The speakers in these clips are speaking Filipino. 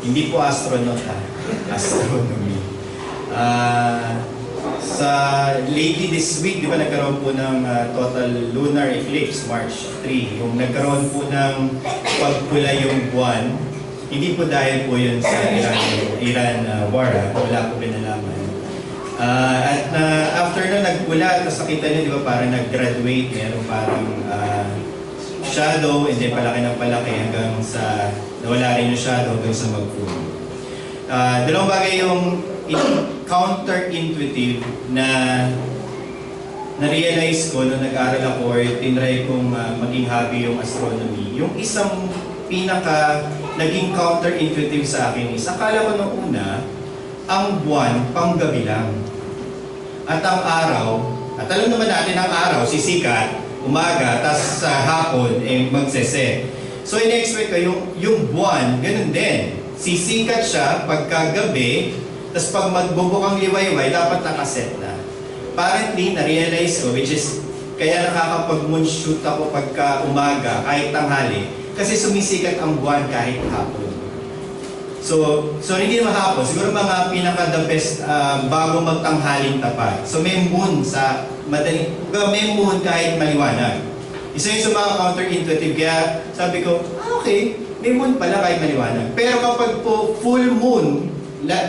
Hindi po astronaut ha, astronomy. Sa lately this week, di ba nagkaroon po ng total lunar eclipse, March 3. Yung nagkaroon po ng pagpula yung buwan, hindi po dahil po yun sa Iran war, wala po pinalaman. At after na nagpula, tapos nakita niyo, di ba, parang nag-graduate, meron parang shadow, and then palaki ng palaki hanggang sa nawala rin yung shadow hanggang sa mag-full. Dalawang bagay yung counter-intuitive na na-realize ko nung nag-aral ako or tinry kong maging hobby yung astronomy. Yung isang pinaka naging counter-intuitive sa akin is, akala ko nung una, ang buwan panggabi lang. At ang araw, at alam naman natin ang araw, sisikat, umaga, tapos sa hapon, magseset. So in-expect ko, yung buwan, ganun din. Sisikat siya pagkagabi, tapos pag magbubukang liwayway, dapat nakaset na. Apparently, na-realize ko, which is, kaya nakakapag-moonshoot ako pagka umaga, kahit tanghali, kasi sumisikat ang buwan kahit hapon. So hindi naman hapon, siguro mga pinaka-the best bago magtanghaling tapat. So may moon sa madaling, may moon kahit maliwanag. Isa yung sa mga counter-intuitive, kaya sabi ko, okay, may moon pala kahit maliwanag. Pero kapag po full moon,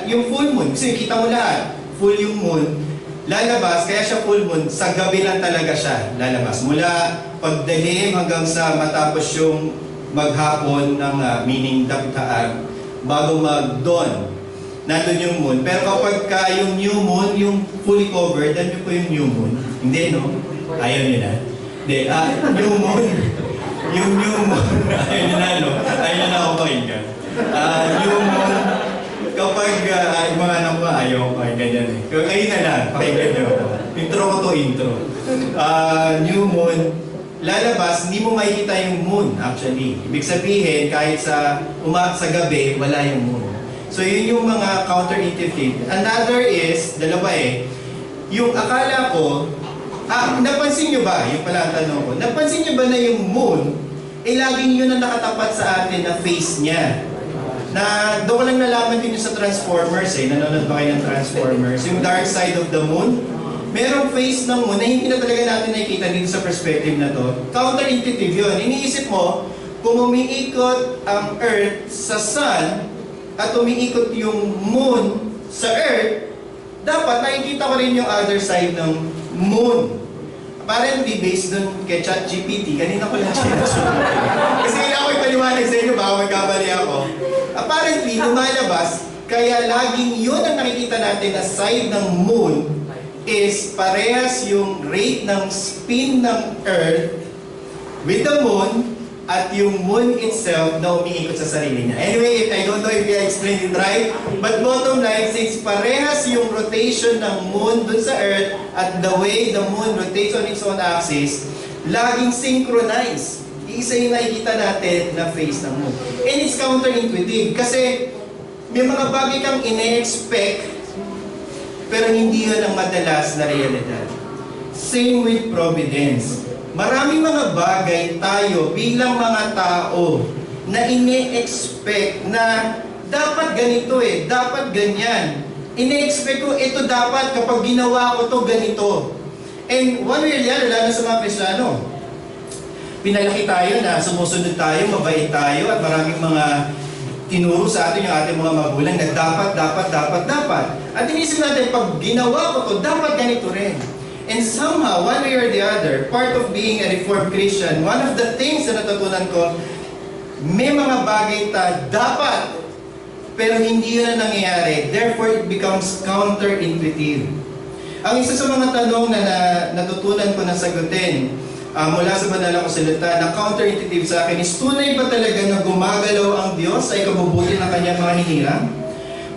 yung full moon, kasi kita mo lahat, full yung moon, lalabas, kaya siya full moon, sa gabi lang talaga siya lalabas. Mula pagdalim hanggang sa matapos yung maghapon ng meaning daptaan, bago mag-dawn, nandun yung moon. Pero kapag yung new moon, yung fully covered, dan po yung new moon. Hindi, no? Ayaw nyo na. Hindi, new moon. Yung new moon, ayaw nyo na, no? Ayaw nyo na ako pakinggan. New moon, kapag yung mga anak ko, ayaw ko pakinggan yan eh. Ngayon na lang, pakinggan nyo. Intro ko to, intro. New moon, lalabas, hindi mo makikita yung moon actually. Ibig sabihin, kahit sa gabi, wala yung moon. So yun yung mga counter-intuitive. Another is, dalawa yung akala ko, napansin nyo ba, yung pala ang tanong ko, napansin nyo ba na yung moon, laging yun ang nakatapat sa atin na face niya. Na doon ko lang nalaman din yung sa Transformers nanonood ba kayo ng Transformers? Yung Dark Side of the Moon, merong face ng moon na hindi na talaga natin nakikita dito sa perspective na to. Counter-intuitive yun. Iniisip mo, kung umiikot ang Earth sa Sun at umiikot yung Moon sa Earth, dapat nakikita ko rin yung other side ng Moon. Apparently, based dun kay ChatGPT, kanina ko lang ChatGPT. Kasi kailangan ko ipaliwanag sa inyo, baka magkabali ako. Apparently, lumalabas, kaya laging yun ang nakikita natin na side ng Moon is parehas yung rate ng spin ng Earth with the Moon at yung Moon itself na umiikot sa sarili niya. Anyway, I don't know if I explained it right, but bottom line, since parehas yung rotation ng Moon dun sa Earth at the way the Moon rotates on its own axis, laging synchronized. Isa yung nakikita natin na face ng Moon. And it's counterintuitive kasi may mga bagay kang ine-expect pero hindi yun ang madalas na realidad. Same with providence. Maraming mga bagay tayo bilang mga tao na ine-expect na dapat ganito dapat ganyan. Ine-expect ko ito dapat kapag ginawa ko to ganito. And one way or the other, lalo sa mga Kristiyano, pinalaki tayo na sumusunod tayo, mabait tayo, at maraming mga tinuro sa atin yung ating mga magulang na dapat. At inisip natin, pag ginawa ko to, dapat ganito rin. And somehow, one way or the other, part of being a Reformed Christian, one of the things na natutunan ko, may mga bagay dapat, pero hindi yun ang nangyayari. Therefore, it becomes counterintuitive. Ang isa sa mga tanong na natutunan ko na sagutin, mula sa banal na salita na counterintuitive sa akin is, tunay ba talaga na gumagalaw ang Diyos ay kabubuti ng kanyang mga hinirang?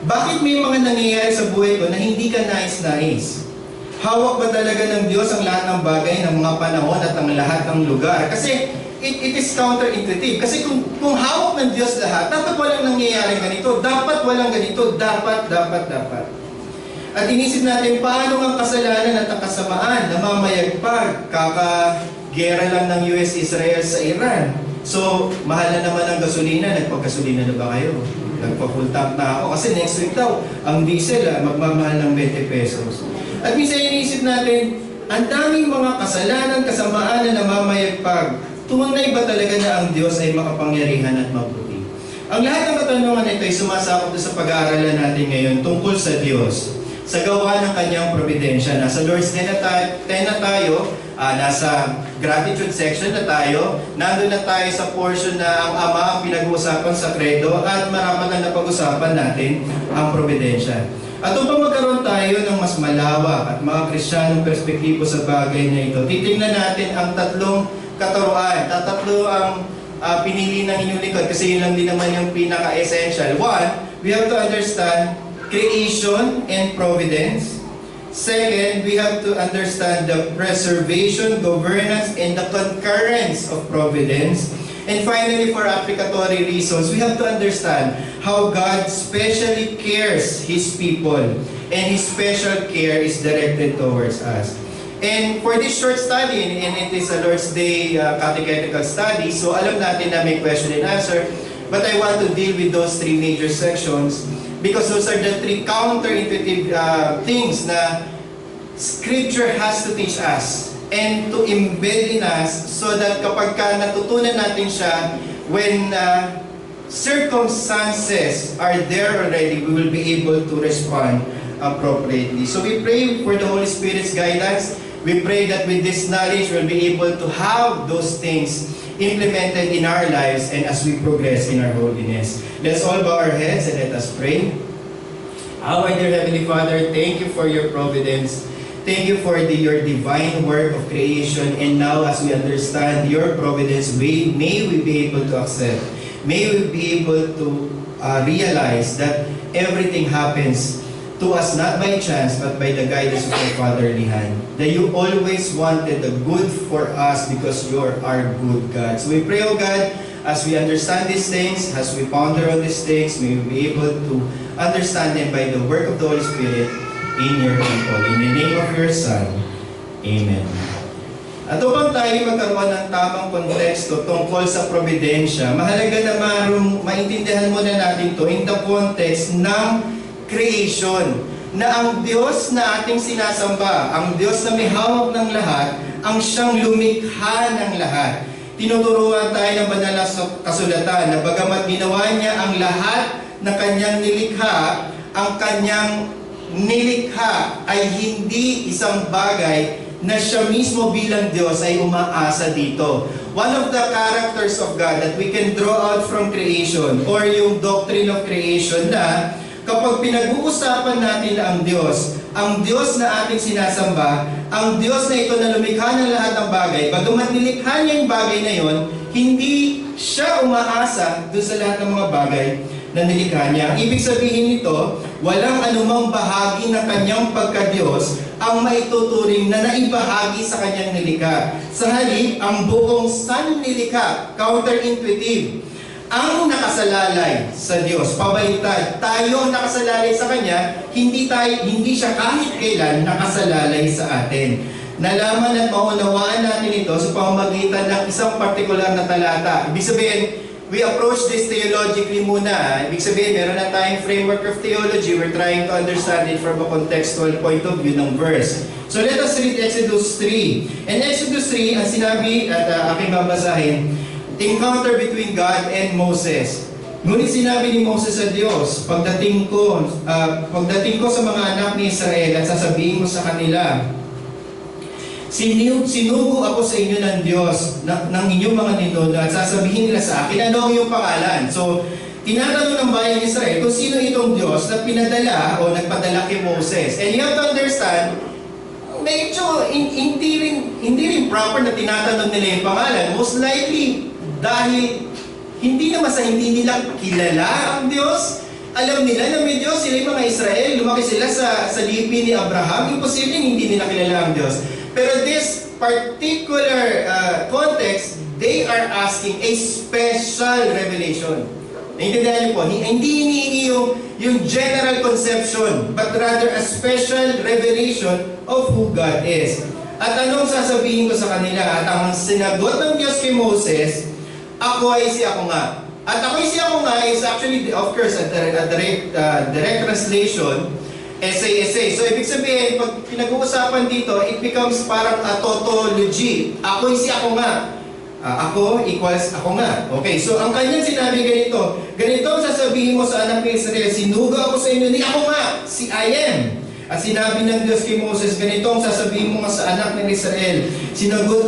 Bakit may mga nangyayari sa buhay ko na hindi ka nais-nais? Hawak ba talaga ng Diyos ang lahat ng bagay, ng mga panahon at ang lahat ng lugar? Kasi it is counterintuitive. Kasi kung hawak ng Diyos lahat, dapat walang nangyayari ganito. Dapat walang ganito. Dapat. At inisip natin, paano ang kasalanan at ang kasamaan na mamayagpag? Gera lang ng US-Israel sa Iran. So, mahal na naman ang gasolina. Nagpagasolina na ba kayo? Nagpa-full tank na ako. Kasi next week daw, ang diesel magmamahal ng 20 pesos. At minsan iniisip natin, ang daming mga kasalanan, kasamaan na namamayagpag. Tunay ba talaga na ang Diyos ay makapangyarihan at mabuti? Ang lahat ng katanungan ito ay sumasakop sa pag-aaralan natin ngayon tungkol sa Diyos, sa gawa ng kanyang providensya. Nasa Lord's Day na tayo, nasa gratitude section na tayo, nandun na tayo sa portion na ang Ama ang pinag-uusapan sa credo at marapat na napag-usapan natin ang providensya. At upang magkaroon tayo ng mas malawak at mga Kristiyanong perspektibo sa bagay na ito, titingnan natin ang tatlong katuruan. Tatlo ang pinili ng inyong likod kasi yun lang din naman yung pinaka-essential. One, we have to understand creation and providence. Second, we have to understand the preservation, governance, and the concurrence of providence. And finally, for applicatory reasons, we have to understand how God specially cares His people, and His special care is directed towards us. And for this short study, and it is a Lord's Day catechetical study, so alam natin na may question and answer, but I want to deal with those three major sections because those are the three counterintuitive things na Scripture has to teach us and to embed in us so that kapag natutunan natin siya, when circumstances are there already, we will be able to respond appropriately. So we pray for the Holy Spirit's guidance. We pray that with this knowledge, we'll be able to have those things implemented in our lives and as we progress in our holiness. Let's all bow our heads and let us pray. Our dear Heavenly Father, thank you for your providence. Thank you for your divine work of creation. And now as we understand your providence, may we be able to accept. May we be able to realize that everything happens to us not by chance but by the guidance of your fatherly hand. That you always wanted the good for us because you are our good God. So we pray, O God, as we understand these things, as we ponder on these things, may we be able to understand them by the work of the Holy Spirit in your people. In the name of your Son, Amen. At upang tayo magkaroon ng tamang konteksto tungkol sa providensya, mahalaga na maintindihan muna natin to in the context ng creation, na ang Diyos na ating sinasamba, ang Diyos na may hawak ng lahat, ang siyang lumikha ng lahat. Tinuturuan tayo ng banal na kasulatan na bagamat ginawa niya ang lahat na kanyang nilikha, ang kanyang nilikha ay hindi isang bagay na siya mismo bilang Diyos ay umaasa dito. One of the characters of God that we can draw out from creation or yung doctrine of creation na kapag pinag-uusapan natin na ang Diyos na ating sinasamba, ang Diyos na ito na lumikha ng lahat ng bagay, bagamat nilikha niya yung bagay na yon, hindi siya umaasa doon sa lahat ng mga bagay na nilikha niya. Ang ibig sabihin nito, walang anumang bahagi ng kanyang pagka-Diyos ang maituturing na naibahagi sa kanyang nilikha. Sa halip, ang buong sanlilikha, counterintuitive, ang nakasalalay sa Diyos, pabaliktad. Tayo ang nakasalalay sa Kanya, hindi siya kahit kailan nakasalalay sa atin. Nalaman at maunawaan natin ito sa pamamagitan ng isang partikular na talata. Ibig sabihin, we approach this theologically muna. Ibig sabihin, meron na tayong framework of theology. We're trying to understand it from a contextual point of view ng verse. So let us read Exodus 3. And Exodus 3, ang sinabi at aking babasahin, encounter between God and Moses. Ngunit sinabi ni Moses sa Diyos, pagdating ko sa mga anak ni Israel at sasabihin ko sa kanila, sinugo ako sa inyo ng Diyos, ng inyong mga ninuno, at sasabihin nila sa akin, ano ang iyong pangalan? So, tinatanong ng bayan ni Israel kung sino itong Diyos na pinadala o nagpadala kay Moses. And you have to understand, medyo hindi rin proper na tinatanong nila yung pangalan. Most likely, dahil hindi nila kilala ang Diyos. Alam nila na may Diyos, sila yung mga Israel, lumaki sila sa lipi ni Abraham. Imposible hindi nila kilala ang Diyos. Pero this particular context, they are asking a special revelation. Naintindihan niyo po, hindi hinihingi yung general conception, but rather a special revelation of who God is. At anong sasabihin ko sa kanila? At ang sinagot ng Diyos kay Moses, ako ay si ako nga. At ako ay si ako nga is actually, of course, a direct translation, essay. So, ibig sabihin, pag pinag-uusapan dito, it becomes parang a tautology. Ako ay si ako nga. Ako equals ako nga. Okay, so ang kanyang sinabi ganito ang sasabihin mo sa anak ni Israel, sinuga ako sa inyo ni ako nga, si I am. At sinabi ng Diyos kay Moses, ganito ang sasabihin mo nga sa anak ng Israel, sinugo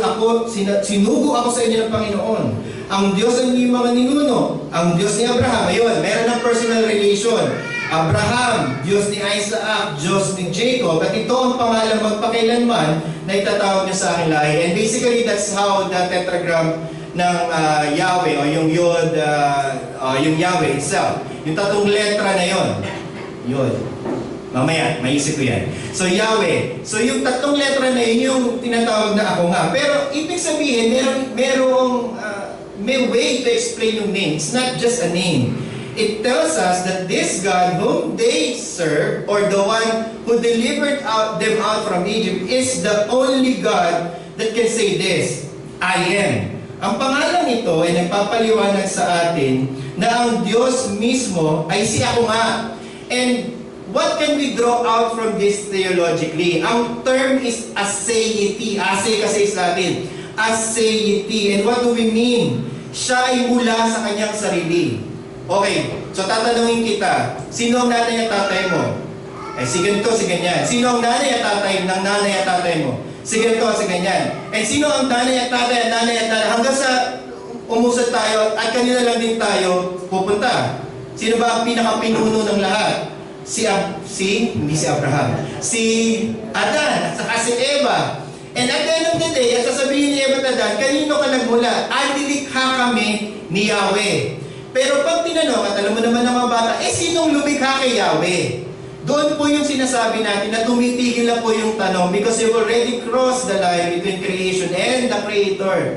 ako sa inyo ng Panginoon. Ang Diyos ng iyong mga ninuno, ang Diyos ni Abraham. Ayun, meron ng personal relation. Abraham, Diyos ni Isaac, Diyos ni Jacob. At ito ang pangalan magpakailanman na itatawag niya sa aking lahi. And basically, that's how the tetragram ng Yahweh, o yung Yod, yung Yahweh itself. Yung tatlong letra na yon. Yun. Mamaya, maisip ko yan. So, Yahweh. So, yung tatlong letra na yun, yung tinatawag na ako nga. Pero, ibig sabihin, may way to explain yung name. It's not just a name. It tells us that this God whom they serve, or the one who delivered them out from Egypt, is the only God that can say this, I am. Ang pangalan nito ay nagpapaliwanag sa atin na ang Diyos mismo ay si ako nga. And what can we draw out from this theologically? Ang term is aseity. Ase kasi sa atin. Aseity. And what do we mean? Siya ay mula sa kanyang sarili. Okay, so tatanungin kita, sino ang nanay at tatay mo? Si ganito, si ganyan. Sino ang nanay at tatay ng nanay at tatay mo? Si ganito, si ganyan. Sino ang nanay at tatay hanggang sa umusad tayo at kanila lang din tayo pupunta. Sino ba ang pinakapinuno ng lahat? Hindi si Abraham. Si Adan at saka si Eva. And at the end of the day, at sasabihin ni Eva at Adan, kanino ka nagmula? Nilikha kami ni Yahweh. Pero pag tinanong, at alam mo naman ng mga bata, sinong lumikha kay Yahweh? Doon po yung sinasabi natin na tumitigil na po yung tanong because you've already crossed the line between creation and the Creator.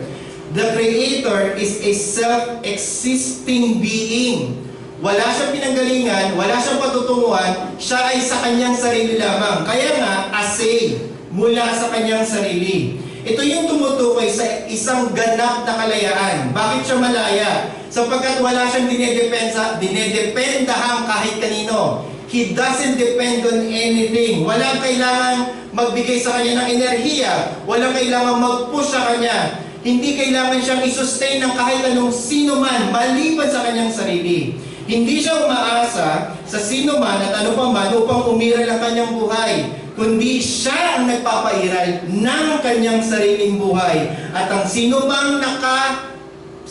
The Creator is a self-existing being. Wala siyang pinanggalingan, wala siyang patutunguhan, siya ay sa kanyang sarili lamang. Kaya nga, asay, mula sa kanyang sarili. Ito yung tumutukoy sa isang ganap na kalayaan. Bakit siya malaya? Sapagkat wala siyang dinedependahan kahit kanino. He doesn't depend on anything. Walang kailangan magbigay sa kanya ng enerhiya. Walang kailangan mag-push sa kanya. Hindi kailangan siyang isustain ng kahit anong sino man, maliban sa kanyang sarili. Hindi siya umaasa sa sino man at ano pa man upang umiral ang kanyang buhay, kundi siya ang nagpapairal ng kanyang sariling buhay. At ang sino bang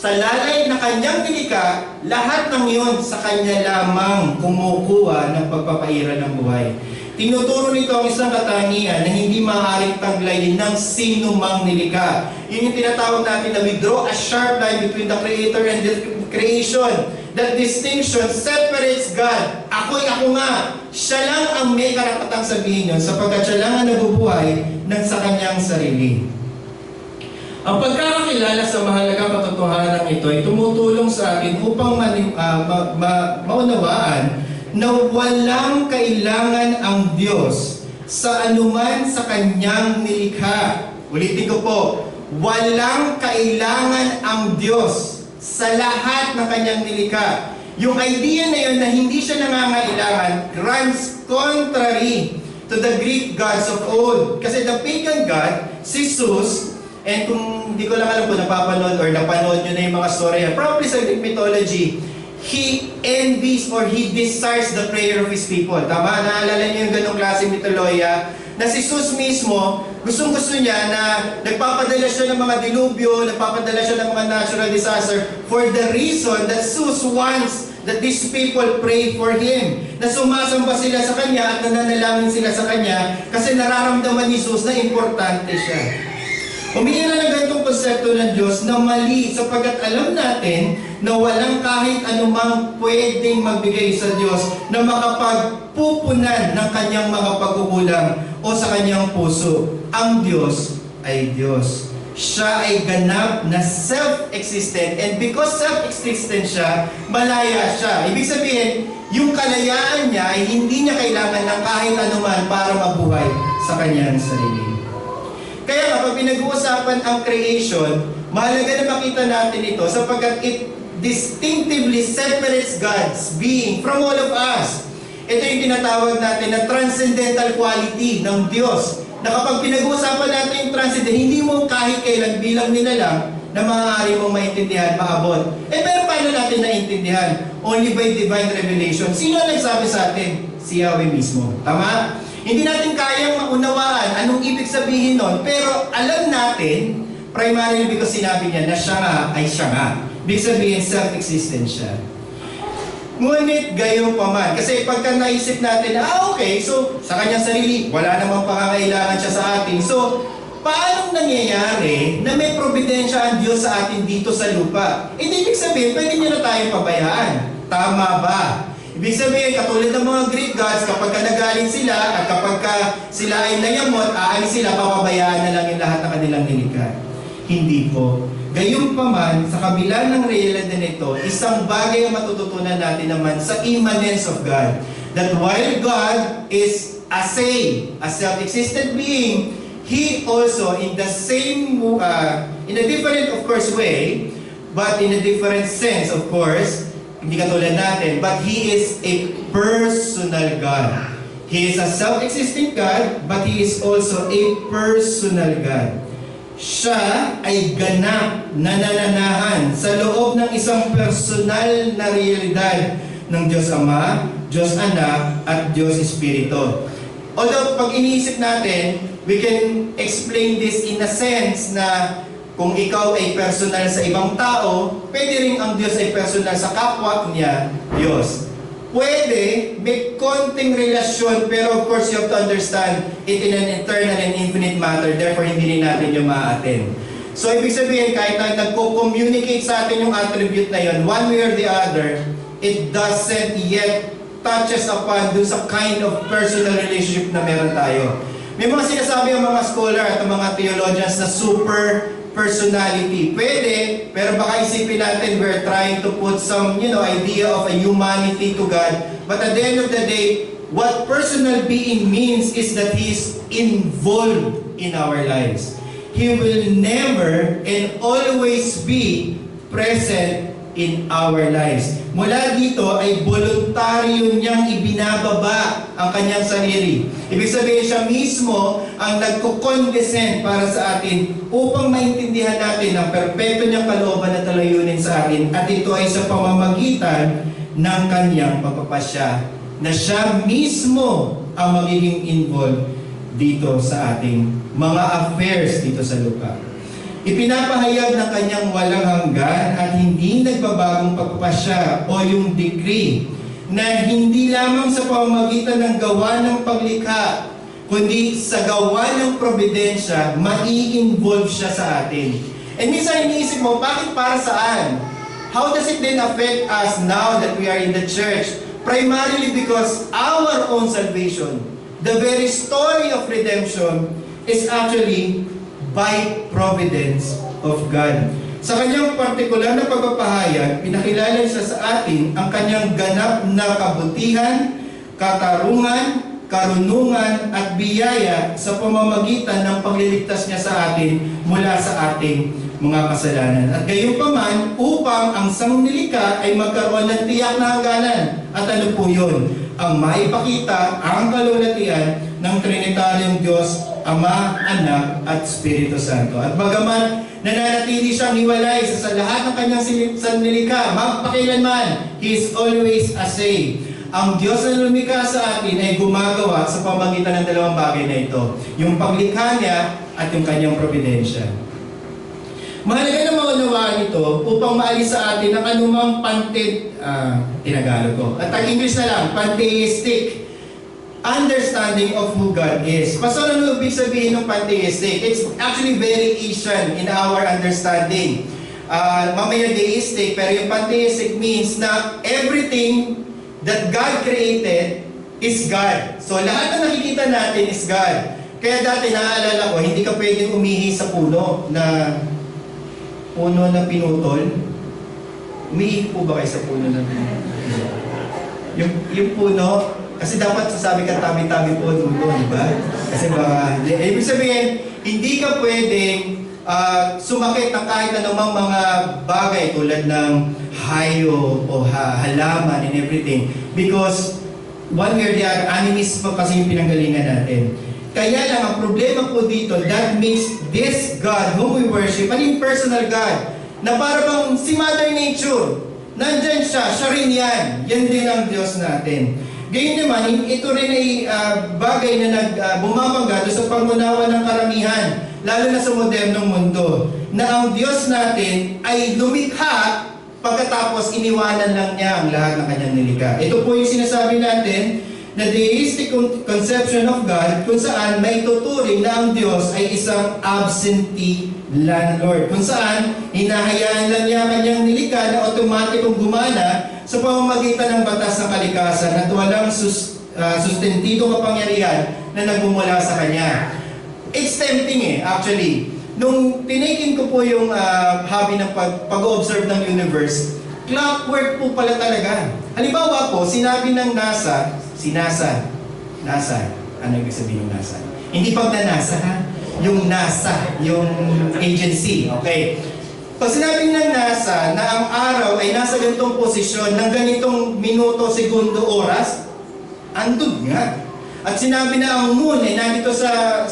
salalay na kanyang nilikha, lahat ng iyon sa kanya lamang kumukuha ng pagpapairal ng buhay. Tinuturo nito ang isang katangian na hindi maaaring taglayin ng sino mang nilikha. Yun yung tinatawag natin na we draw a sharp line between the Creator and the creation. That distinction separates God. Ako'y ako nga. Siya lang ang may karapatang sabihin yun sapagkat siya lang ang nabubuhay ng sa kanyang sarili. Ang pagkakakilala sa mahalagang katotohanan ito ay tumutulong sa akin upang maunawaan na walang kailangan ang Diyos sa anuman sa kanyang nilikha. Ulitin ko po, walang kailangan ang Diyos sa lahat ng kanyang nilikha. Yung idea na yun na hindi siya nangangailangan runs contrary to the Greek gods of old. Kasi the pagan god, si Zeus, and kung hindi ko lang alam kung napapanood or napanood nyo na yung mga story, probably sa Greek mythology, he envies or he desires the prayer of his people. Tama? Naalala niyo yung ganong klase mitoloya na si Zeus mismo, gustong-gusto niya na nagpapadala siya ng mga dilubyo, nagpapadala siya ng mga natural disaster for the reason that Zeus wants that these people pray for him. Na sumasamba sila sa kanya at nananalangin sila sa kanya kasi nararamdaman ni Zeus na importante siya. Umiira na ganitong konsepto ng Diyos na mali sapagkat alam natin na walang kahit anumang pwedeng magbigay sa Diyos na makapagpupunan ng kanyang mga pagkukulang o sa kanyang puso. Ang Diyos ay Diyos. Siya ay ganap na self-existent, and because self-existent siya, malaya siya. Ibig sabihin, yung kalayaan niya ay hindi niya kailangan ng kahit anuman para mabuhay sa kanyang sarili. Kaya kapag pinag-uusapan ang creation, Mahalaga na makita natin ito sapagkat it distinctively separates God's being from all of us. Ito yung tinatawag natin na transcendental quality ng Diyos. Na kapag pinag-uusapan natin yung transcendent, hindi mo kahit kailan bilang nila lang na maaari mong maintindihan, maabot. Pero paano natin naintindihan? Only by divine revelation. Sino ang nagsabi sa atin? Si Yahweh mismo. Tama? Hindi natin kayang maunawaan anong ibig sabihin nun, pero alam natin, primarily because sinabi niya na siya nga ay siya nga. Ibig sabihin, self-existent siya. Ngunit gayon pa man, kasi pagka naisip natin, okay, so sa kanyang sarili, wala namang pangangailangan siya sa atin. So, paano nangyayari na may probidensya ang Diyos sa atin dito sa lupa? Ibig sabihin, pwede niya na tayong pabayaan. Tama ba? Ibig sabihin, katulad ng mga Greek gods, kapag nagaling sila at kapag sila ay nayamot, aalis sila, papabayaan na lang yung lahat ng kanilang nilikha. Hindi po. Gayunpaman, sa kabila ng realidad nito, isang bagay ang matututunan natin naman sa immanence of God. That while God is a self-existent being, He also, in the same, in a different, of course, way, but in a different sense, of course, hindi katulad natin, but He is a personal God. He is a self-existing God, but He is also a personal God. Siya ay ganap na nananahan sa loob ng isang personal na realidad ng Diyos Ama, Diyos Anak, at Diyos Espiritu. Although, pag iniisip natin, we can explain this in a sense na kung ikaw ay personal sa ibang tao, pwede rin ang Diyos ay personal sa kapwa niya, Diyos. Pwede, may konting relasyon, pero of course you have to understand it in an eternal and infinite matter, therefore hindi rin natin yung ma-attend. So ibig sabihin, kahit na nagko-communicate sa atin yung attribute na yun, one way or the other, it doesn't yet touches upon dun sa kind of personal relationship na meron tayo. May mga sinasabi ang mga scholar at ang mga theologians na super personality. Pwede, pero baka isipin natin we're trying to put some, idea of a humanity to God. But at the end of the day, what personal being means is that He is involved in our lives. He will never and always be present in our lives. Mula dito ay voluntaryo niyang ibinababa ang kanyang sarili. Ibig sabihin siya mismo ang nagko-condescend para sa atin upang maintindihan natin ang perpekto niyang kalooban at talayunin sa atin, at ito ay sa pamamagitan ng kanyang pagpapasya na siya mismo ang magiging involved dito sa ating mga affairs dito sa lupa. Ipinapahayag ng kanyang walang hanggan at hindi nagbabagong pagpapasya o yung decree na hindi lamang sa pamamagitan ng gawa ng paglikha, kundi sa gawa ng probidensya, mai-involve siya sa atin. And minsan iniisip mo, bakit para saan? How does it then affect us now that we are in the church? Primarily because our own salvation, the very story of redemption, is actually by providence of God. Sa kanyang partikular na pagpapahayag, pinakilala siya sa atin ang kanyang ganap na kabutihan, katarungan, karunungan at biyaya sa pamamagitan ng pagliligtas niya sa atin mula sa ating mga kasalanan. At gayunpaman, upang ang sanglilikha ay magkaroon ng tiyak na hangganan. At ano po yun? Ang maipakita ang kalulatian ng Trinitaryong Diyos, Ama, Anak, at Espiritu Santo. At bagaman nananatili siyang hiwalay sa lahat ng kanyang sanlilikha, magpakailanman, He is always a say. Ang Diyos na lumikha sa atin ay gumagawa sa pamamagitan ng dalawang bagay na ito. Yung paglikha niya at yung kanyang providensya. Mahalaga na maunawaan ito upang maalis sa atin ang anumang tinagalog ko. At English na lang, pantheistic understanding of who God is. Pastor, ano ibig sabihin ng pantheistic? It's actually very Asian in our understanding. Mamaya deistic, pero yung pantheistic means na everything that God created is God. So lahat na nakikita natin is God. Kaya dati naaalala ko, hindi ka pwedeng umihi sa puno na pinutol. Umihi po ba kayo sa puno na pinutol? Yung puno, kasi dapat sasabi ka tabi-tabi po dulo, di ba? Kasi baka, ibig sabihin, hindi ka pwedeng sumakit ng kahit anumang mga bagay tulad ng hayop o halaman and everything. Because one way or the other, animism kasi yung pinanggalingan natin. Kaya lang, ang problema po dito, that makes this God whom we worship, an impersonal God, na para bang si Mother Nature, nandyan siya rin yan. Yan din ang Diyos natin. Gayun naman, ito rin ay bagay na bumabangga sa pangunawa ng karamihan, lalo na sa modernong mundo, na ang Diyos natin ay lumikha pagkatapos iniwanan lang niya ang lahat ng kanyang nilikha. Ito po yung sinasabi natin na deistic conception of God, kung saan may tuturing na ang Diyos ay isang absentee landlord. Kung saan hinahayaan lang niya kanyang nilikha na automatikong gumana sa pamamagitan ng batas ng kalikasan at walang sustentidong kapangyarihan na nagmumula sa kanya. It's tempting actually. Nung tinikin ko po yung hobby ng pag-observe ng universe, clockwork po pala talaga. Halimbawa po, sinabi ng NASA, ano ibig sabihin ng NASA? Hindi pag na NASA ha? Yung NASA, yung agency, okay? Pag sinabi ng NASA na ang araw ay nasa ganitong posisyon ng ganitong minuto, segundo, oras, andun nga. At sinabi na ang moon ay nandito sa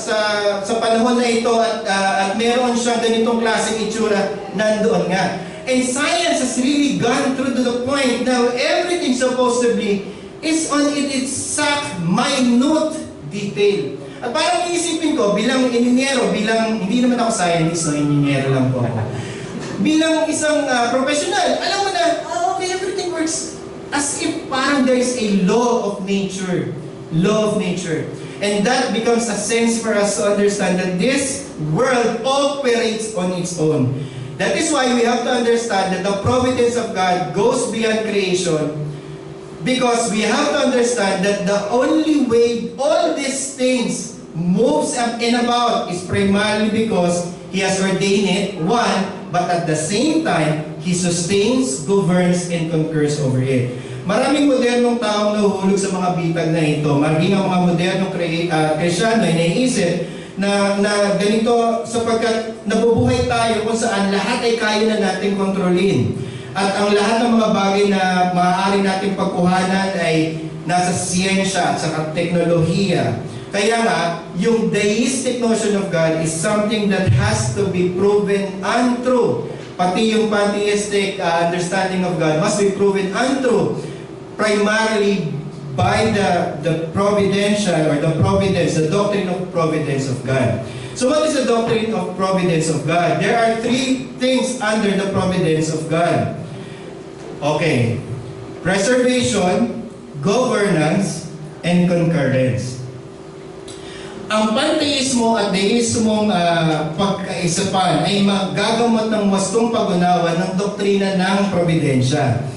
panahon na ito at meron siyang ganitong klaseng itsura, nandoon nga. And science has really gone through to the point now everything supposedly is on its exact minute detail. At parang iisipin ko, bilang engineero, hindi naman ako scientist, no, engineero lang po ako. Bilang isang professional, alam mo na, okay, everything works as if parang there is a law of nature. Law of nature. And that becomes a sense for us to understand that this world operates on its own. That is why we have to understand that the providence of God goes beyond creation, because we have to understand that the only way all these things moves up and about is primarily because He has ordained it, one, but at the same time, He sustains, governs, and concurs over it. Maraming modernong taong nahuhulog sa mga bitag na ito. Maging ang mga modernong Kristyano ay naiisip na ganito sapagkat nabubuhay tayo kung saan lahat ay kaya na natin kontrolin. At ang lahat ng mga bagay na maaari nating pagkuhanan ay nasa siyensya at sa teknolohiya. Kaya nga, yung deistic notion of God is something that has to be proven untrue. Pati yung pantheistic understanding of God must be proven untrue primarily by the providential or the providence, the doctrine of providence of God. So what is the doctrine of providence of God? There are three things under the providence of God. Okay. Preservation, governance, and concurrence. Ang panteismo at deismong pagkaisapan ay magagamot ng wastong pag-unawa ng doktrina ng providensya.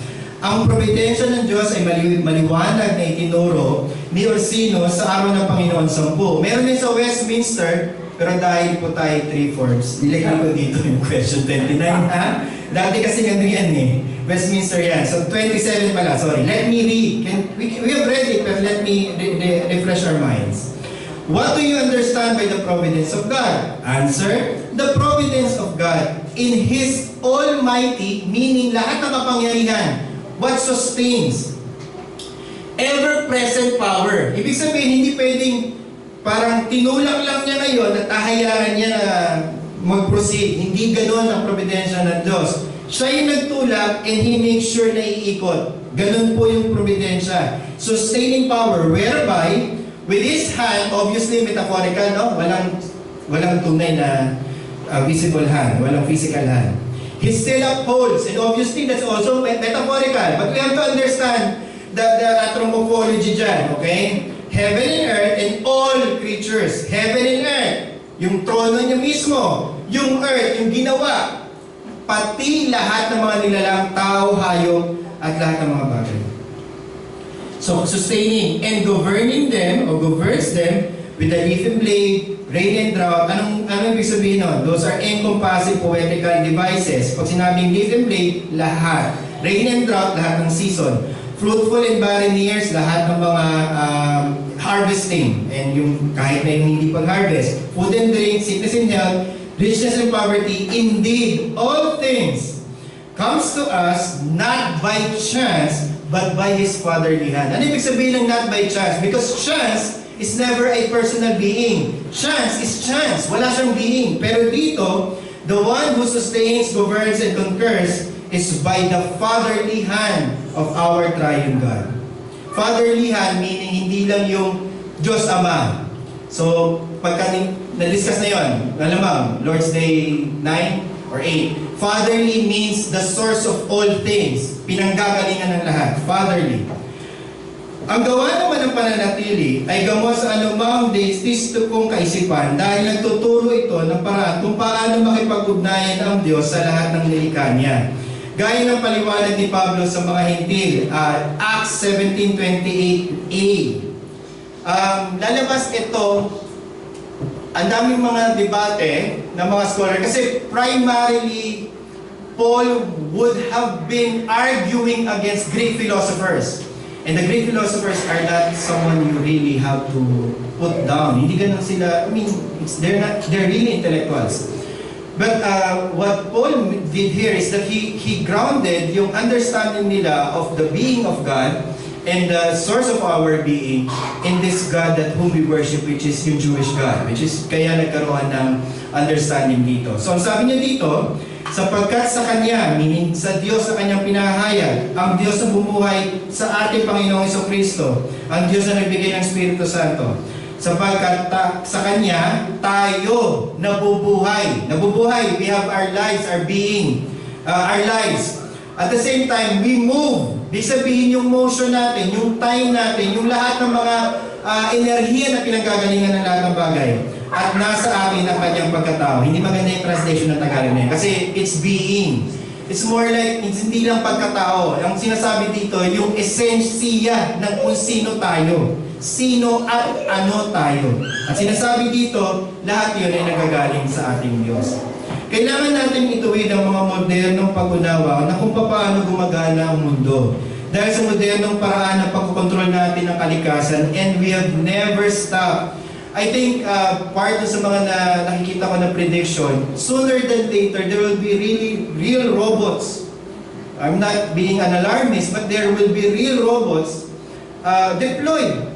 Ang providensya ng Diyos ay maliwanag na itinuro ni Orsino sa araw ng Panginoon 10. Meron din sa Westminster, pero dahil po tayo 3/4, nilagay ko dito yung question 29, ha? Dati kasi gano'n yan eh. Westminster yan. So 27 pala, sorry. Let me read. We have read it, but let me refresh our minds. What do you understand by the providence of God? Answer, the providence of God in His almighty, meaning lahat ng kapangyarihan, what sustains, ever-present power. Ibig sabihin, hindi pwedeng parang tinulak lang niya ngayon at ahayaan niya na mag-proceed. Hindi ganoon ang providensya ng Diyos. Siya yung nagtulak and He makes sure na iikot. Ganon po yung providensya. Sustaining power, whereby, with His hand, obviously metaphorical, no? Walang tunay na visible hand, walang physical hand. He still upholds, and obviously that's also metaphorical. But we have to understand the anthropology dyan, okay? Heaven and earth and all creatures. Heaven and earth, yung trono niya mismo, yung earth, yung ginawa, pati lahat ng mga nilalang tao, hayop, at lahat ng mga bagay. So, sustaining and governing them, or governs them, with the leaf and blade, rain and drought. Anong ibig sabihin nun? Those are encompassing poetical devices. Pag sinabing leaf and blade, lahat. Rain and drought, lahat ng season. Fruitful and barren years, lahat ng mga harvesting. And yung kahit na yung hindi pag-harvest. Food and drink, sickness and health, richness and poverty, indeed, all things comes to us not by chance, but by His fatherly hand. Ano ibig sabihin ng not by chance? Because chance is never a personal being. Chance is chance. Wala siyang being. Pero dito, the one who sustains, governs, and conquers is by the fatherly hand of our triune God. Fatherly hand meaning hindi lang yung Diyos Ama. So, pagka na-discuss na yun, alamang, Lord's Day 9 or 8, fatherly means the source of all things. Pinanggagalingan ng lahat. Fatherly. Ang gawa naman ng pananatili ay gawa sa anumang deististo kong kaisipan dahil nagtuturo ito ng paraan kung paano makipag-ugnayan ang Diyos sa lahat ng nilikha niya. Gaya ng paliwanag ni Pablo sa mga Hintil, Acts 17:28a. Lalabas ito, ang daming mga debate ng mga scholar kasi primarily Paul would have been arguing against Greek philosophers. And the Greek philosophers are not someone you really have to put down. Hindi ganun sila, they're really intellectuals. But what Paul did here is that he grounded yung understanding nila of the being of God and the source of our being in this God that whom we worship, which is yung Jewish God, which is kaya nagkaroon ng understanding dito. So ang sabi niya dito, sapagkat sa Kanya, meaning sa Diyos sa Kanyang pinahayag, ang Diyos na bumuhay sa ating Panginoong Jesucristo, ang Diyos na nagbigay ng Espiritu Santo, sapagkat sa Kanya, tayo nabubuhay. Nabubuhay, we have our lives, our being, our lives. At the same time, we move. Ibig sabihin yung motion natin, yung time natin, yung lahat ng mga enerhiya na pinanggagalingan ng lahat ng bagay. At nasa akin ang Kanyang pagkatao. Hindi maganda yung translation ng Tagalog na yun. Kasi it's being. It's more like, hindi lang pagkatao. Ang sinasabi dito, yung esensiya ng kung sino tayo. Sino at ano tayo. At sinasabi dito, lahat yun ay nagagaling sa ating Diyos. Kailangan natin ituwid ang mga modernong pag-unawa na kung paano gumagana ang mundo. Dahil sa modernong paraan ng pagkokontrol natin ng kalikasan, and we have never stopped. I think part sa mga nakikita ko na prediction, sooner than later, there will be really real robots. I'm not being an alarmist, but there will be real robots deployed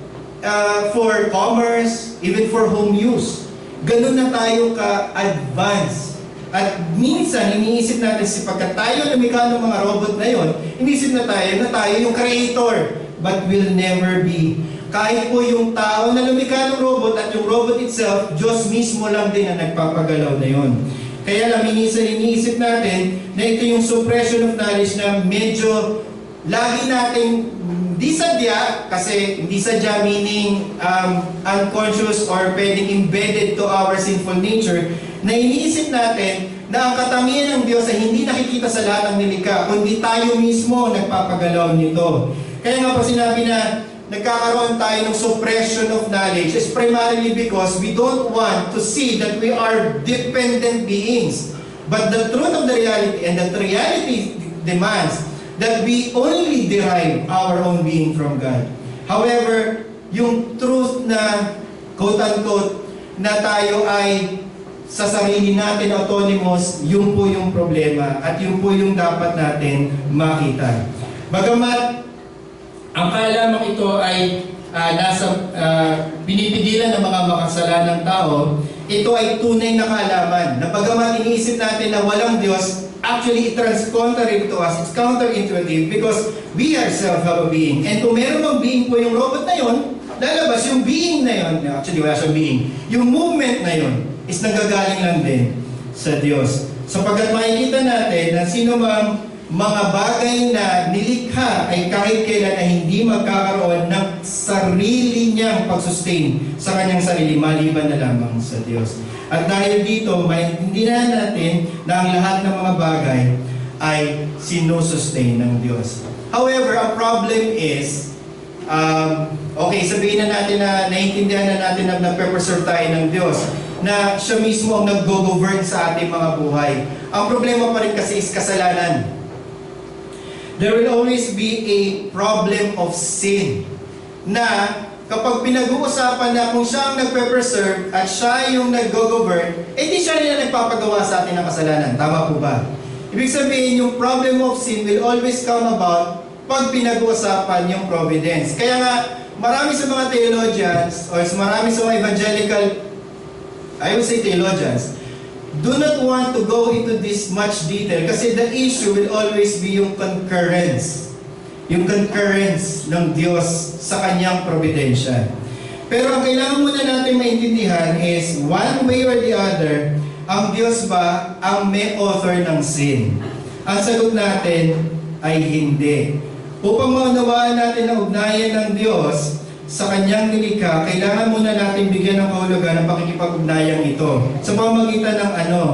for commerce, even for home use. Ganun na tayo ka-advance. At minsan, iniisip natin, pagka tayo lumikha ng mga robot na yon, iniisip na tayo yung creator. But will never be. Kahit po yung tao na lumikha ng robot at yung robot itself, Diyos mismo lang din ang nagpapagalaw na yon. Kaya lang, minsan iniisip natin na ito yung suppression of knowledge na medyo lagi natin hindi sadya, kasi hindi sadya meaning unconscious or pwedeng embedded to our sinful nature, na iniisip natin na ang katangian ng Diyos ay hindi nakikita sa lahat ng nilikha, kundi tayo mismo nagpapagalaw nito. Kaya nga po sinabi na nagkakaroon tayo ng suppression of knowledge is primarily because we don't want to see that we are dependent beings. But the truth of the reality, and that reality demands that we only derive our own being from God. However, yung truth na, quote-unquote, na tayo ay sa sarili natin autonomous, yun po yung problema at yun po yung dapat natin makita. Bagamat ang kaalaman ito ay pinipigilan ng mga makasalanang tao, ito ay tunay na kaalaman na bagamat iniisip natin na walang Diyos, actually, it's contrary to us. It's counterintuitive because we ourselves have a being. And kung meron bang being po yung robot na yon, lalabas yung being na yon. Actually, wala siyang being. Yung movement na yon is nanggagaling lang din sa Diyos. Sapagkat makikita natin na sino mang mga bagay na nilikha ay kahit kailan ay hindi magkakaroon ng sarili niyang pag-sustain sa kanyang sarili, maliban na lamang sa Diyos. At dahil dito, maintindihan natin na ang lahat ng mga bagay ay sinusustain ng Diyos. However, ang problem is, okay, sabihin na natin na naiintindihan na natin na nagpe-preserve tayo ng Diyos, na siya mismo ang nag-govern sa ating mga buhay. Ang problema pa rin kasi is kasalanan. There will always be a problem of sin na kapag pinag-uusapan na kung siya ang nagpe-preserve at siya yung nag-go-govern, di siya rin ang nagpapagawa sa atin ng kasalanan. Tama po ba? Ibig sabihin, yung problem of sin will always come about pag pinag-uusapan yung providence. Kaya nga, marami sa mga theologians, or marami sa mga evangelical, I would say theologians, do not want to go into this much detail kasi the issue will always be yung concurrence. Yung concurrence ng Diyos sa kanyang providensya. Pero ang kailangan muna natin maintindihan is, one way or the other, ang Diyos ba ang may author ng sin? Ang sagot natin ay hindi. Upang maunawaan natin ang ugnayan ng Diyos sa kanyang nilikha, kailangan muna natin bigyan ng kahulugan ng pakikipag-ugnayang ito. Sa pamamagitan ng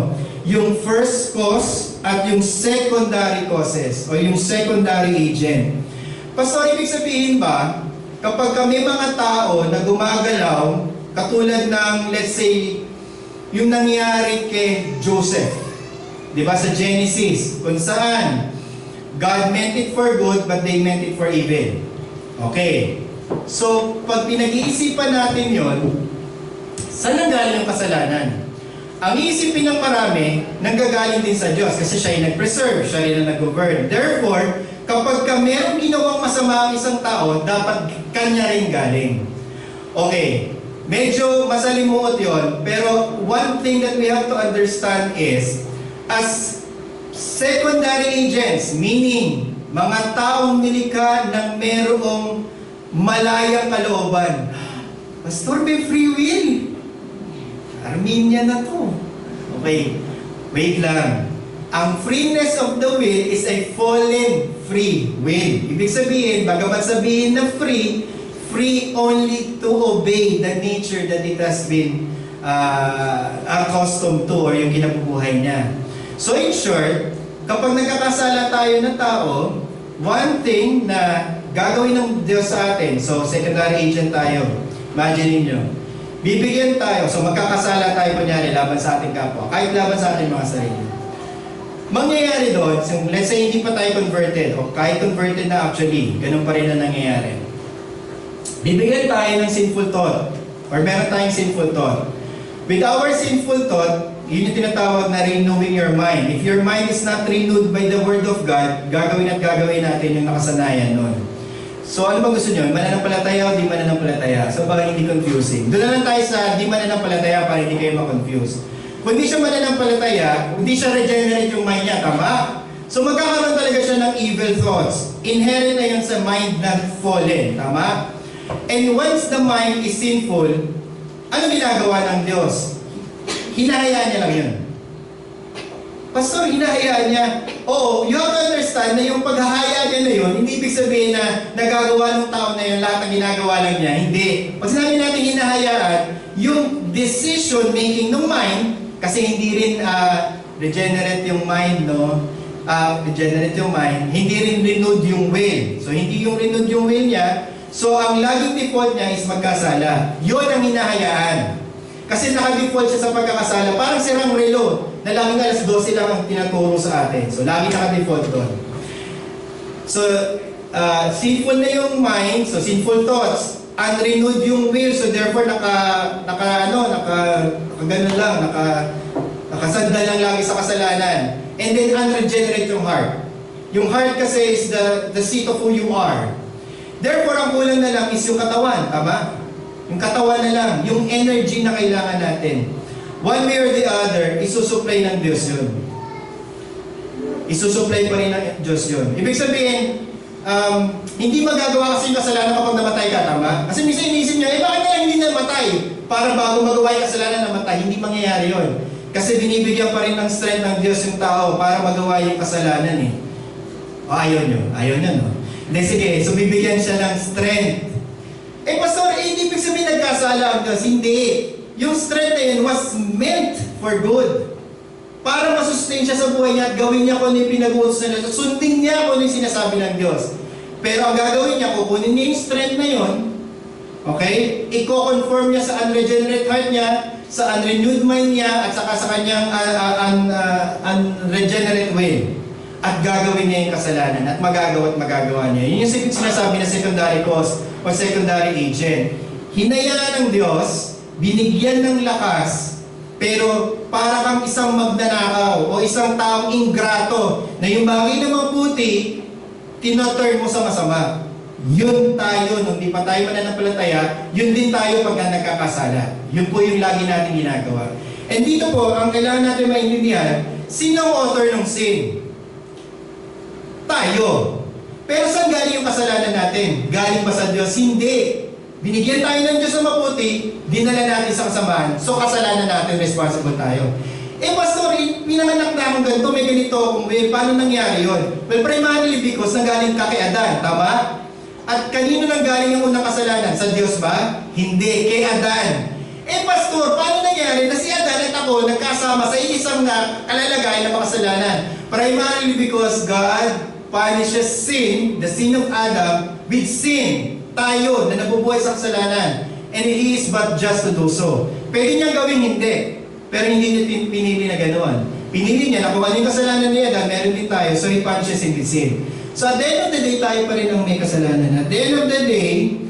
yung first cause at yung secondary causes o yung secondary agent. Pastor, ibig sabihin ba, kapag kami mga tao na gumagalaw, katulad ng, let's say, yung nangyari kay Joseph, di ba sa Genesis, kung saan God meant it for good, but they meant it for evil. Okay. So, pag pinag-iisipan natin yon, saan nanggaling yung kasalanan? Ang iisipin ng marami, nanggagaling din sa Diyos kasi siya yung nag-preserve, siya rin ang nag-govern. Therefore, kapag ka merong ginawang masama ang isang tao, dapat kanya rin galing. Okay. Medyo masalimuot yon, pero one thing that we have to understand is, as secondary agents, meaning mga taong nilikha ng merong malayang kalooban. Pastor, may free will. Arminian na to. Okay, wait lang. Ang freeness of the will is a fallen free will. Ibig sabihin, bagamat sabihin na free only to obey the nature that it has been accustomed to or yung kinabubuhay niya. So in short, kapag nagkakasala tayo ng tao, one thing na gagawin ng Diyos sa atin, so secondary agent tayo, imagine niyo, bibigyan tayo, so magkakasala tayo kunyari laban sa ating kapwa, kahit laban sa ating mga sarili. Mangyayari doon, so let's say hindi pa tayo converted, o kahit converted na actually, ganun pa rin na nangyayari. Bibigyan tayo ng sinful thought, or meron tayong sinful thought. With our sinful thought, yun yung tinatawag na renewing your mind. If your mind is not renewed by the Word of God, gagawin at gagawin natin yung nakasanayan nun. So ano ba gusto nyo? Mananampalataya o di mananampalataya? So baka hindi confusing. Doon na lang tayo sa di mananampalataya para hindi kayo ma-confuse. Kung hindi siya mananampalataya, hindi siya regenerate yung mind niya, tama? So magkakaroon talaga siya ng evil thoughts. Inherent na yun sa mind na fallen, tama? And once the mind is sinful, ano ginagawa ng Diyos? Hinahayaan niya lang yun. Pastor, hinahayaan niya. Oo, you have to understand na yung paghahayaan niya na yun, hindi ibig sabihin na nagagawa ng tao na yun, lahat ng ginagawa lang niya. Hindi. Pag sinabi natin hinahayaan, yung decision making ng mind, kasi hindi rin regenerate yung mind, no? Regenerate yung mind, hindi rin renewed yung will. So, hindi yung renewed yung will niya. So, ang laging default niya is magkasala. Yun ang hinahayaan. Kasi naka-default siya sa pagkakasala. Parang sirang relo na laging alas 12 lang ang tinaturo sa atin. So, lagi naka-default doon. So, sinful na yung mind, so sinful thoughts. Unrenewed yung will, so therefore nakasanda lang lagi sa kasalanan. And then unregenerate yung heart. Yung heart kasi is the seat of who you are. Therefore, ang kulang na lang is yung katawan, tama? Yung katawan na lang, yung energy na kailangan natin. One way or the other, isusupply ng Diyos yun. Isusupply pa rin ng Diyos yun. Ibig sabihin, hindi magagawa kasi yung kasalanan kapag namatay ka, tama? Kasi minsan iniisip niya, bakit na hindi namatay? Para bago magawa yung kasalanan namatay, hindi mangyayari yun. Kasi binibigyan pa rin ng strength ng Diyos yung tao para magawa yung kasalanan eh. O ayaw nyo, no? Hindi, sige, so bibigyan siya ng strength. Pastor, hindi ibig sabihin nagkasala ang Diyos. Hindi. Yung strength na yun was meant for good. Para masustain siya sa buhay niya at gawin niya kung ano yung pinag-uutos na Diyos. Sundin niya kung ano yung sinasabi ng Diyos. Pero ang gagawin niya, kukunin niya yung strength na yun, okay? Iko-conform niya sa unregenerate heart niya, sa unrenewed mind niya, at saka sa kanyang unregenerate will. at gagawin niya yung kasalanan at magagawa niya. Yun yung sinasabi na secondary cause o secondary agent. Hinayaan ng Diyos, binigyan ng lakas, pero para kang isang magnanakaw o isang taong ingrato na yung bagay na mabuti, tinoturn mo sa masama. Yun tayo, nung di pa tayo mananampalataya, yun din tayo pagka nagkakasala. Yun po yung lagi natin ginagawa. And dito po, ang kailangan natin maintindihan, sino ang author ng sin? Tayo. Pero saan galing yung kasalanan natin? Galing ba sa Diyos? Hindi. Binigyan tayo ng Diyos na mabuti, dinala natin sa kasamaan, so kasalanan natin, responsible tayo. Pastor, pinanganak na akong ganito, may ganito akong way, paano nangyari yun? Well, primarily because nanggaling ka kay Adan, tama? At kanino nanggaling ang unang kasalanan? Sa Diyos ba? Hindi, kay Adan. Pastor, paano nangyari na si Adan at ako nagkasama sa isang kalalagayan ng makasalanan? Primarily because God punishes sin, the sin of Adam, with sin. Tayo na nabubuhay sa kasalanan. And He is but just to do so. Pwede niyang gawin hindi. Pero hindi niya pinili na ganoon. Pinili niya na kung ano yung kasalanan niya, meron din tayo. So He punishes in the sin. So at the end of the day, tayo pa rin ang may kasalanan. At the end of the day,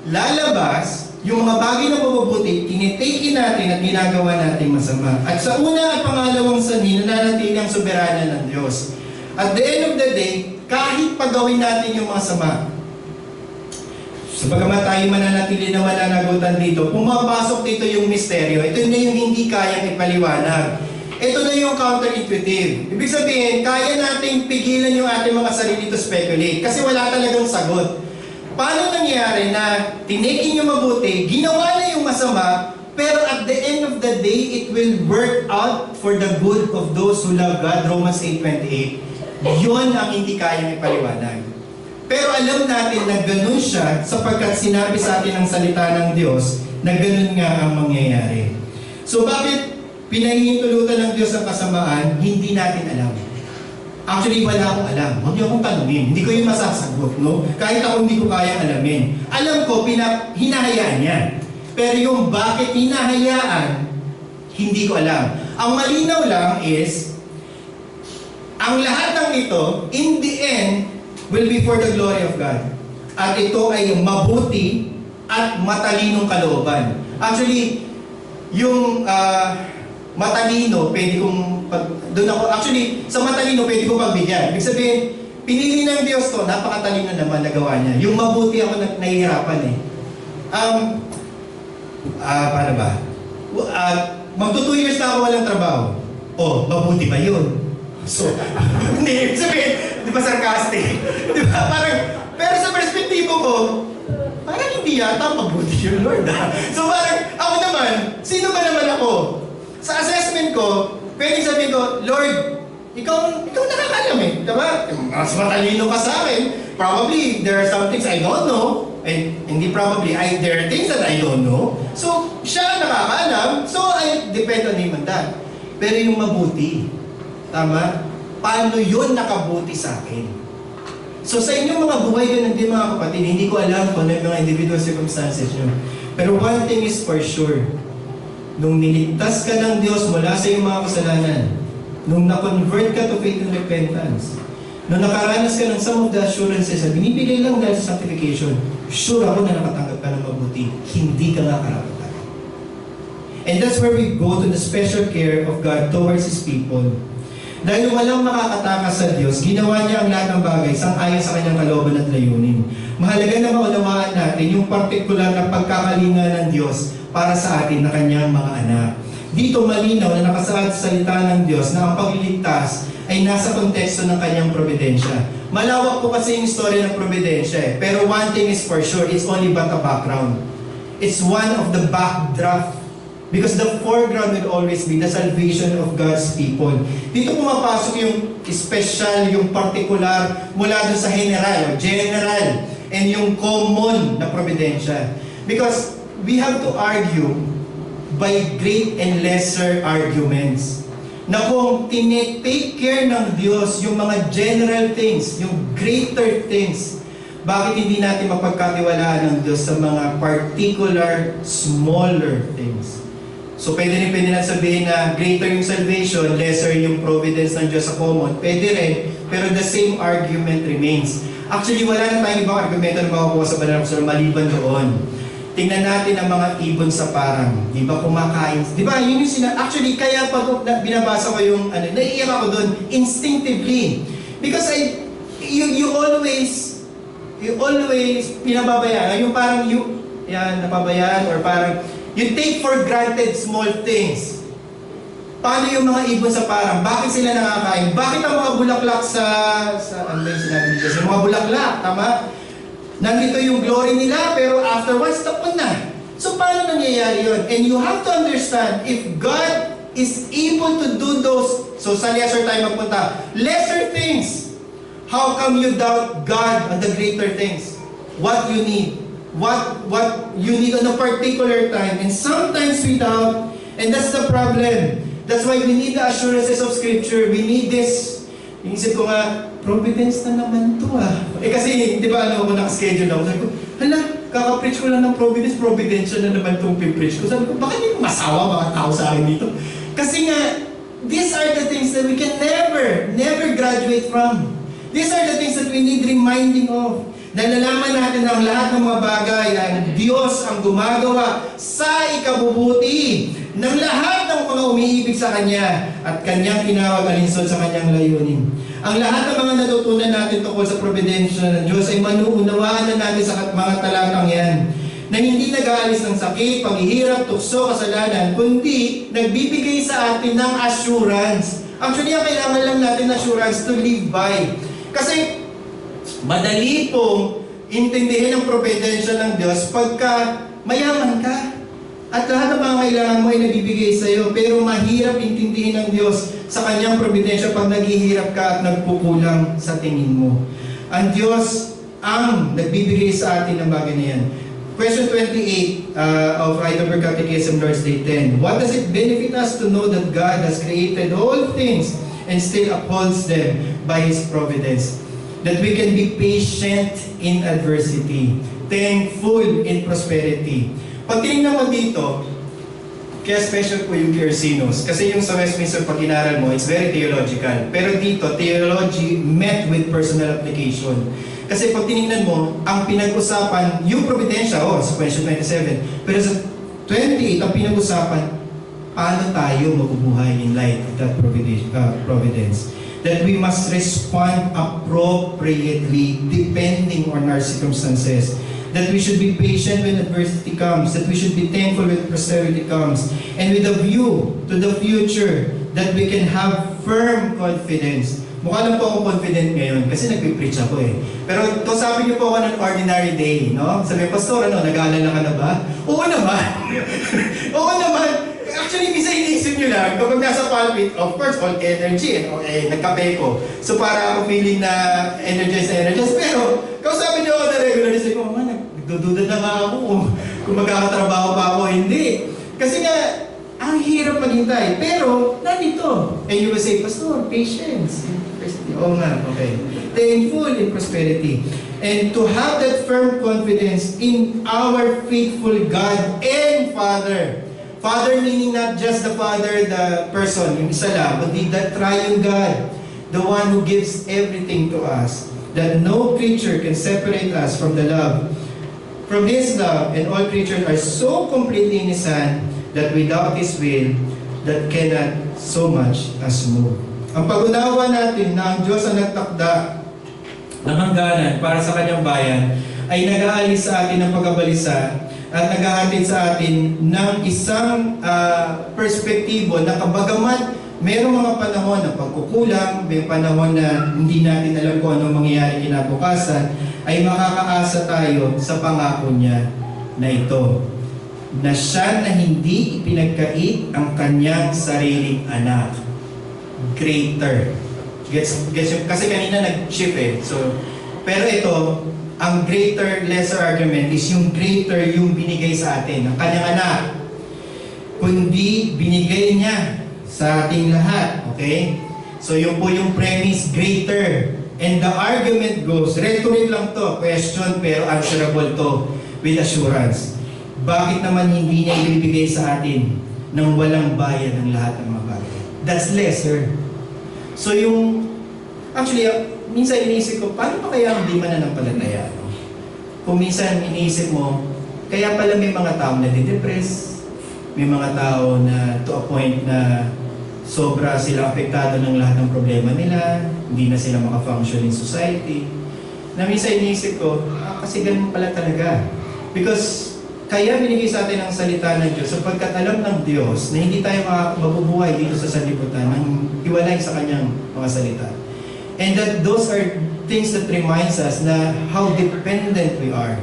lalabas yung mga bagay na mabubuti, tinitake natin at ginagawa natin masama. At sa una at pangalawang sanhi, nananatili ang soberanya ng Diyos. At the end of the day, kahit pagawin natin yung mga sama, so pagkamat tayo mananatili na mananagutan dito, pumapasok dito yung misteryo. Ito na yung hindi kayang ipaliwanag. Ito na yung counterintuitive. Ibig sabihin, kaya nating pigilan yung ating mga sarili to speculate kasi wala talagang sagot. Paano nangyari na tinikin yung mabuti, ginawa na yung masama, pero at the end of the day, it will work out for the good of those who love God, Romans 8:28. Yun ang hindi kayang ipaliwanag. Pero alam natin na ganun siya sapagkat sinabi sa atin ng salita ng Diyos na ganun nga ang mangyayari. So bakit pinahihintulutan ng Diyos ang kasamaan? Hindi natin alam. Actually, wala akong alam. Huwag niyo akong tanungin. Hindi ko yung masasagot, no? Kahit ako hindi ko kayang alamin. Alam ko, hinahayaan niya. Pero yung bakit hinahayaan, hindi ko alam. Ang malinaw lang is, ang lahat ng ito, in the end, will be for the glory of God. At ito ay mabuti at matalinong kalooban. Actually, yung matalino, pwede kong doon ako, actually, sa matalino, pwede kong pagbigyan. Ibig sabihin, pinili ng Diyos to, napakatalino naman nagawa niya. Yung mabuti ako nahihirapan eh. Paano ba? Magto 2 years na ako walang trabaho. Mabuti ba yun? So, hindi, sabihin, di ba sarcastic? Di ba? Parang, pero sa perspektibo ko, parang hindi yata mabuti yung Lord, ha? So parang, ako naman, sino ba naman ako? Sa assessment ko, pwede sabihin ko, Lord, ikaw nakakalam eh. Di ba? Mas matalino ka sa akin. Probably, there are some things I don't know. And hindi probably, there are things that I don't know. So, siya nakakaalam. So, I depend on him on that. Pero yung mabuti, tama? Paano yun nakabuti sa akin? So sa inyong mga buhay ganun din mga kapatid, hindi ko alam kung ano yung mga individual circumstances nyo. Pero one thing is for sure, nung niligtas ka ng Diyos mula sa iyong mga kasalanan, nung na-convert ka to faith and repentance, nung nakaranas ka ng some of the assurances na binibigay lang dahil sa sanctification, sure ako na nakatanggap ka ng mabuti, hindi ka nga karapatan. And that's where we go to the special care of God towards His people. Dahil walang makakatakas sa Diyos, ginawa niya ang lahat ng bagay sang-ayon sa kanyang kalooban at layunin. Mahalaga na maunawaan natin yung partikular na pagkakalinga ng Diyos para sa atin na kanyang mga anak. Dito malinaw na nakasaad sa salita ng Diyos na ang pagliligtas ay nasa konteksto ng kanyang providensya. Malawak po kasi yung istorya ng providensya pero one thing is for sure, it's only but a background. It's one of the backdraft. Because the foreground will always be the salvation of God's people. Dito pumapasok yung special, yung particular, mula dun sa general, and yung common na providensya. Because we have to argue by great and lesser arguments. Na kung tinitake care ng Diyos yung mga general things, yung greater things, bakit hindi natin mapagkatiwalaan ng Diyos sa mga particular, smaller things? So pwede lang sabihin na greater yung salvation, lesser yung providence ng Diyos sa common. Pwede rin, pero the same argument remains. Actually, wala na tayong ibang argumento na makukuha sa banal na kasulatan maliban doon. Tingnan natin ang mga ibon sa parang. Di ba kumakain? Di ba? Yun yung actually, kaya pag binabasa ko yung naiiyak ako doon instinctively. Because you always pinababayaan. Yung parang napabayaan or parang you take for granted small things. Paano yung mga ibon sa parang? Bakit sila nakakain? Bakit ang mga bulaklak ano yung sinabi ni Diyos? Yung mga bulaklak, tama? Nandito yung glory nila, pero afterwards, tapon na. So, paano nangyayari yun? And you have to understand, if God is able to do those, so sa lesser tayo magpunta, lesser things, how come you doubt God on the greater things? What you need? What you need on a particular time? And sometimes we doubt, and that's the problem. That's why we need the assurances of Scripture. We need this. Inisip ko nga, providence na naman to kasi, di ba ako nakaschedule ako. Sabi ko, kaka-preach ko lang ng providential na naman itong pipreach ko. Sabi ko, bakit hindi masawa mga tao sa akin dito? Kasi nga, these are the things that we can never graduate from. These are the things that we need reminding of. Nalalaman natin ang lahat ng mga bagay ang Diyos ang gumagawa sa ikabubuti ng lahat ng mga umiibig sa Kanya at Kanyang tinawag alinsod sa Kanyang layunin. Ang lahat ng mga natutunan natin tungkol sa providensya ng Diyos ay manuunawaan na natin sa mga talatang yan na hindi nag-aalis ng sakit, paghihirap, tukso, kasalanan, kundi nagbibigay sa atin ng assurance. Actually, ang kailangan lang natin assurance to live by. Kasi madali pong intindihin ang providensya ng Diyos pagka mayaman ka. At lahat ng mga kailangan mo ay nabibigay sa iyo. Pero mahirap intindihin ng Diyos sa Kanyang providensya pag naghihirap ka at nagpukulang sa tingin mo. Ang Diyos ang nagbibigay sa atin ng bagay na yan. Question 28 of Heidelberg Catechism, Lord's Day 10. What does it benefit us to know that God has created all things and still upholds them by His providence? That we can be patient in adversity, thankful in prosperity. Pag tinignan mo dito, kaya special po yung Ursinus. Kasi yung sa Westminster, pag inaral mo, it's very theological. Pero dito, theology met with personal application. Kasi pag tinignan mo, ang pinag-usapan, yung providensya, sa question 27, pero sa 28, ang pinag-usapan, paano tayo mabubuhay in light of that providence? That we must respond appropriately depending on our circumstances. That we should be patient when adversity comes. That we should be thankful when prosperity comes. And with a view to the future, that we can have firm confidence. Mukha lang po ako confident ngayon kasi nagpipreach ako Pero kausapin niyo po ako ng ordinary day, no? Sabi, Pastor, nag-aalala ka na ba? Oo naman. Oo naman. Actually, minsan inisip nyo lang, kapag nasa pulpit, of course, all energy, nagkape ko. So, para ako feeling na energized. Pero, kausapin nyo ako na regularly, sabi ko, nagdududa na nga ako kung magkakatrabaho pa ako. Hindi. Kasi nga, ang hirap maghintay. Pero, nandito. And you will say, Pastor, patience. Oo nga, okay. Thankful in prosperity. And to have that firm confidence in our faithful God and Father. Father meaning not just the Father, the person, yung isa lang, but the triune God, the one who gives everything to us, that no creature can separate us from the love. From His love, and all creatures are so completely in His hand, that without His will, that cannot so much as move. Ang pag-unawa natin na ang Diyos ang nagtakda ng hangganan para sa Kanyang bayan, ay nag-aalis sa atin ng pagkabalisa at naghahatid sa atin ng isang perspektibo na kabagamat merong mga panahon na pagkukulang, may panahon na hindi natin alam kung anong mangyayari kinabukasan, ay makakaasa tayo sa pangako niya na ito, na siya na hindi ipinagkait ang kanyang sariling anak. Greater. Gets kasi kanina nag-shift So, pero ito, ang greater, lesser argument is yung greater yung binigay sa atin, ang kanyang anak. Kundi binigay niya sa ating lahat. Okay? So yun po yung premise, greater. And the argument goes, rhetoric lang to, question pero answerable to with assurance. Bakit naman hindi niya ibibigay sa atin nang walang bayad ng lahat ng mga bagay. That's lesser. So actually, minsan iniisip ko, paano pa kaya hindi mananampalataya? No? Kung minsan iniisip mo, kaya pala may mga tao na didepress, may mga tao na to a point na sobra sila apektado ng lahat ng problema nila, hindi na sila makafunction in society. Na minsan iniisip ko, kasi ganun pala talaga. Because kaya binigay sa atin ang salita ng Diyos sapagkat alam ng Diyos na hindi tayo mabubuhay dito sa sanlibutan ng hiwalay sa Kanyang mga salita. And that those are things that reminds us na how dependent we are.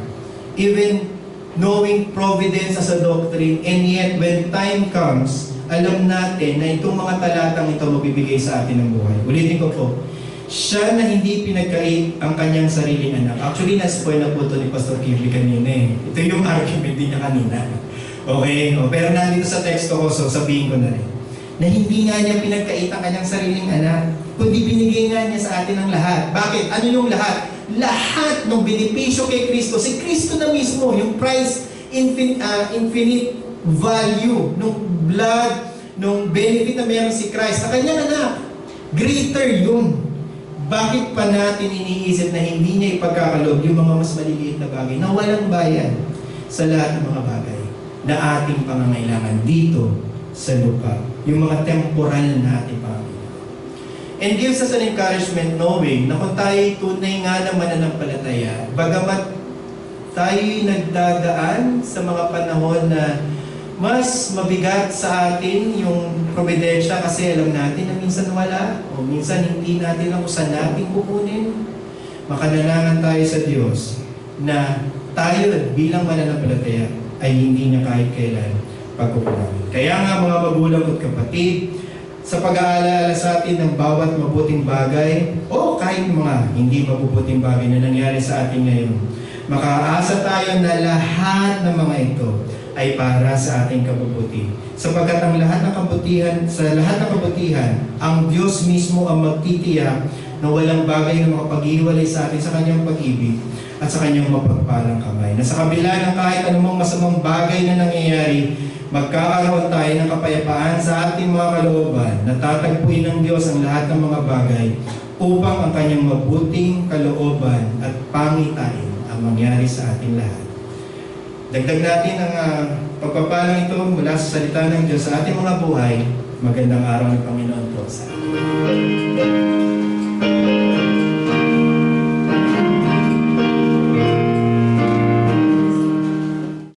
Even knowing providence as a doctrine, and yet when time comes, alam natin na itong mga talatang ito mabibigay sa atin ng buhay. Ulitin ko po, siya na hindi pinagkait ang kanyang sariling anak. Actually, na-spoil na po ito ni Pastor Kimby kanina eh. Ito yung argument din niya kanina. Okay? Pero nandito sa teksto ko, so sabihin ko na rin. Na hindi nga niya pinagkait ang kanyang sariling anak, kundi binigay nga niya sa atin ang lahat. Bakit? Ano yung lahat? Lahat ng benepisyo kay Kristo. Si Kristo na mismo, yung price, infinite value, nung blood, nung benefit na meron si Christ sa kanyang anak. Greater yun. Bakit pa natin iniisip na hindi niya ipagkakaloob yung mga mas maliliit na bagay na walang bayan sa lahat ng mga bagay na ating pangangailangan dito sa lupa? Yung mga temporal na ating pangangailangan. And gives us an encouragement knowing na kung tayo tunay nga na mananampalataya, bagamat tayo'y nagdadaan sa mga panahon na mas mabigat sa atin yung probidensya kasi alam natin na minsan wala o minsan hindi natin lang kung saan natin kukunin. Makanalangin tayo sa Diyos na tayo bilang mananampalataya ay hindi niya kahit kailan pagkukunamin. Kaya nga mga magulang at kapatid, sa pag-aalala sa atin ng bawat mabuting bagay o kahit mga hindi mabubuting bagay na nangyari sa atin ngayon, makaasa tayo na lahat ng mga ito ay para sa ating kabubuti. Sapagkat ang lahat ng kabutihan, sa lahat ng kabutihan, ang Diyos mismo ang magtitiyak na walang bagay na makapag-iwalay sa atin sa Kanyang pag-ibig at sa Kanyang mapagpalang kamay. Na sa kabila ng kahit anumang masamang bagay na nangyayari, magkakaroon tayo ng kapayapaan sa ating mga kalooban na tatagpuin ng Diyos ang lahat ng mga bagay upang ang Kanyang mabuting kalooban at pangitain ang mangyari sa ating lahat. Dagdag natin ang pagpapalang ito mula sa salita ng Diyos sa ating mga buhay. Magandang araw ng Panginoon po sa atin.